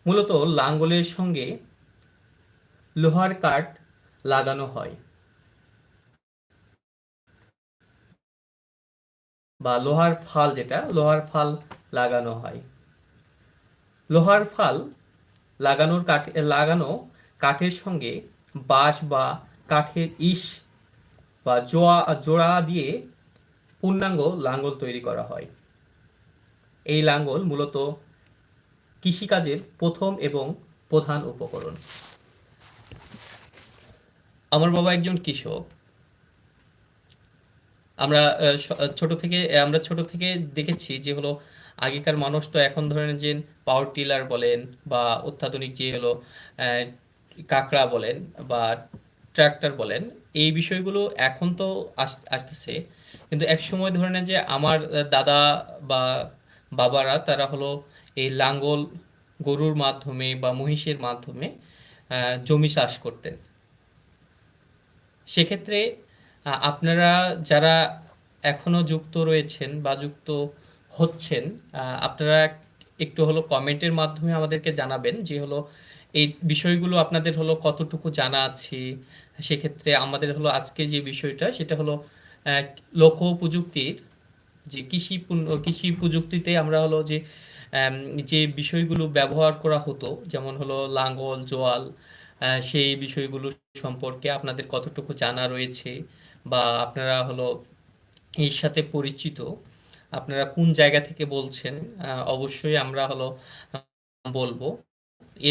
মূলত লাঙ্গলের সঙ্গে লোহার কাঠ লাগানো হয় বা লোহার ফাল, যেটা লোহার ফাল লাগানো হয়। লোহার ফাল লাগানো কাঠের সঙ্গে বাঁশ বা কাঠের ইস বা জোড়া দিয়ে পূর্ণাঙ্গ লাঙ্গল তৈরি করা হয়। এই লাঙ্গল মূলত কৃষিকাজের প্রথম এবং প্রধান উপকরণ। আমার বাবা একজন কৃষক। আমরা ছোট থেকে দেখেছি যে হলো আগেকার মানুষ তো এখন ধরেন যে পাওয়ার টিলার বলেন বা অত্যাধুনিক যে হলো আহ, কাঁকড়া বলেন বা ট্রাক্টর বলেন, এই বিষয়গুলো এখন তো আসতেছে। কিন্তু এক সময় ধরে নেন যে আমার দাদা বা বাবারা তারা হলো এই লাঙ্গল গরুর মাধ্যমে বা মহিষের মাধ্যমে জমি চাষ করতেন। সেক্ষেত্রে আপনারা যারা এখনো যুক্ত রয়েছেন বা যুক্ত হচ্ছেন, আপনারা একটু হলো কমেন্টের মাধ্যমে আমাদেরকে জানাবেন যে হলো এই বিষয়গুলো আপনাদের হলো কতটুকু জানা আছে। সেক্ষেত্রে আমাদের হলো আজকে যে বিষয়টা সেটা হলো আহ, লোক প্রযুক্তির যে কৃষি প্রযুক্তিতে আমরা হলো যে আম, যে বিষয়গুলো ব্যবহার করা হতো, যেমন হলো লাঙ্গল জোয়াল, সেই বিষয়গুলো সম্পর্কে আপনাদের কতটুকু জানা রয়েছে বা আপনারা হলো এর সাথে পরিচিত, আপনারা কোন জায়গা থেকে বলছেন, অবশ্যই আমরা হলো বলবো।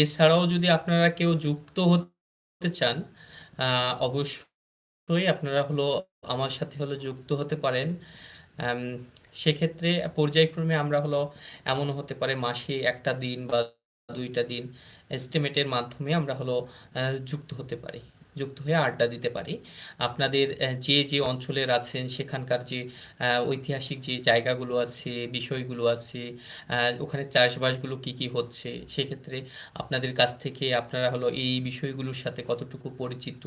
এছাড়াও যদি আপনারা কেউ যুক্ত হতে চান, অবশ্যই আপনারা হলো আমার সাথে হলো যুক্ত হতে পারেন। আম, সেক্ষেত্রে পর্যায়ক্রমে আমরা হলো এমনও হতে পারে মাসে একটা দিন বা দুইটা দিন এস্টিমেটের মাধ্যমে আমরা হলো যুক্ত হতে পারি, যুক্ত হয়ে আড্ডা দিতে পারি। আপনাদের যে যে অঞ্চলের আছেন সেখানকার যে ঐতিহাসিক যে জায়গাগুলো আছে, বিষয়গুলো আছে, ওখানে চাষবাসগুলো কি কি হচ্ছে, সেক্ষেত্রে আপনাদের কাছ থেকে আপনারা হলো এই বিষয়গুলোর সাথে কতটুকু পরিচিত,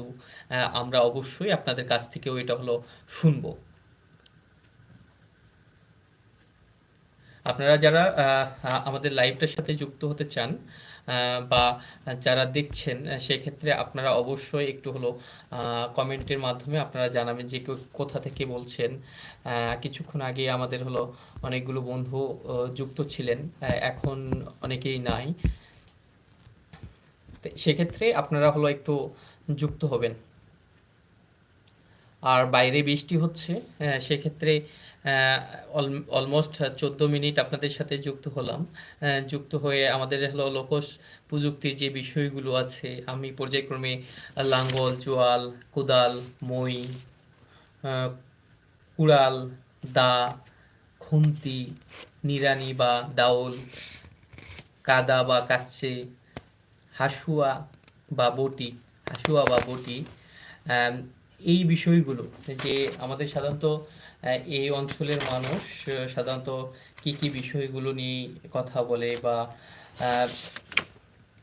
আমরা অবশ্যই আপনাদের কাছ থেকেও এটা হলো শুনবো। আপনারা যারা আমাদের লাইভটার সাথে যুক্ত হতে চান বা যারা দেখছেন, সেক্ষেত্রে আপনারা অবশ্যই একটু হলো কমেন্টের মাধ্যমে আপনারা জানাবেন যে কোথা থেকে বলছেন। কিছুক্ষণ আগে আমাদের হলো অনেকগুলো বন্ধু যুক্ত ছিলেন, এখন অনেকেই নাই। তো সেক্ষেত্রে আপনারা হলো একটু যুক্ত হবেন। আর বাইরে বৃষ্টি হচ্ছে, সেক্ষেত্রে অলমোস্ট 14 মিনিট আপনাদের সাথে যুক্ত হলাম। যুক্ত হয়ে আমাদের হলো লোকজ প্রযুক্তির যে বিষয়গুলো আছে আমি পর্যায়ক্রমে লাঙ্গল জোয়াল কোদাল মই, আহ, কুড়াল, দা, খুন্তি, নিড়ানি বা দাউল, কাদা বা কাস্তে, হাসুয়া হাসুয়া বা বটি, আম, এই বিষয়গুলো যে আমাদের সাধারণত এই অঞ্চলের মানুষ সাধারণত কি কি বিষয়গুলো নিয়ে কথা বলে বা আহ,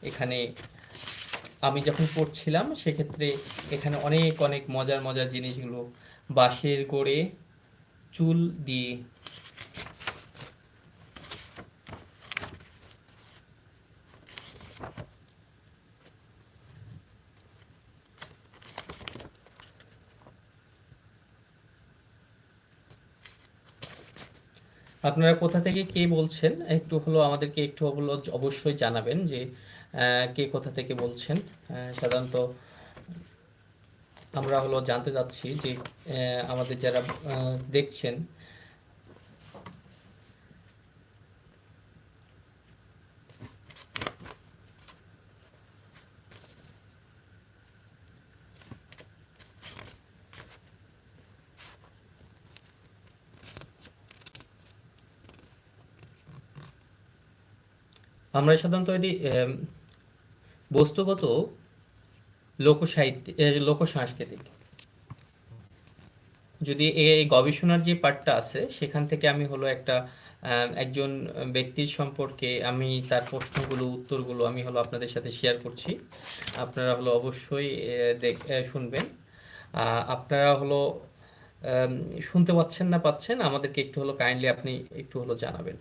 এখানে আমি যখন পড়ছিলাম সেক্ষেত্রে এখানে অনেক অনেক মজার মজার জিনিসগুলো বাঁশের গোড়ে চুল দিয়ে। আপনারা কোথা থেকে কে বলছেন একটু হলো আমাদেরকে একটু হলো অবশ্যই জানাবেন যে কে কোথা থেকে বলছেন। সাধারণত আমরা হলো জানতে চাচ্ছি যে আমাদের যারা দেখছেন। আমরা সাধারণত যদি বস্তুগত লোকসাহিত্য লোকসাংস্কৃতিক যদি এই গবেষণার যে পার্টটা আছে সেখান থেকে আমি হলো একটা একজন ব্যক্তির সম্পর্কে আমি তার প্রশ্নগুলো উত্তরগুলো আমি হলো আপনাদের সাথে শেয়ার করছি। আপনারা হলো অবশ্যই শুনবেন। আপনারা হলো শুনতে পাচ্ছেন না পাচ্ছেন আমাদেরকে একটু হলো কাইন্ডলি আপনি একটু হলো জানাবেন।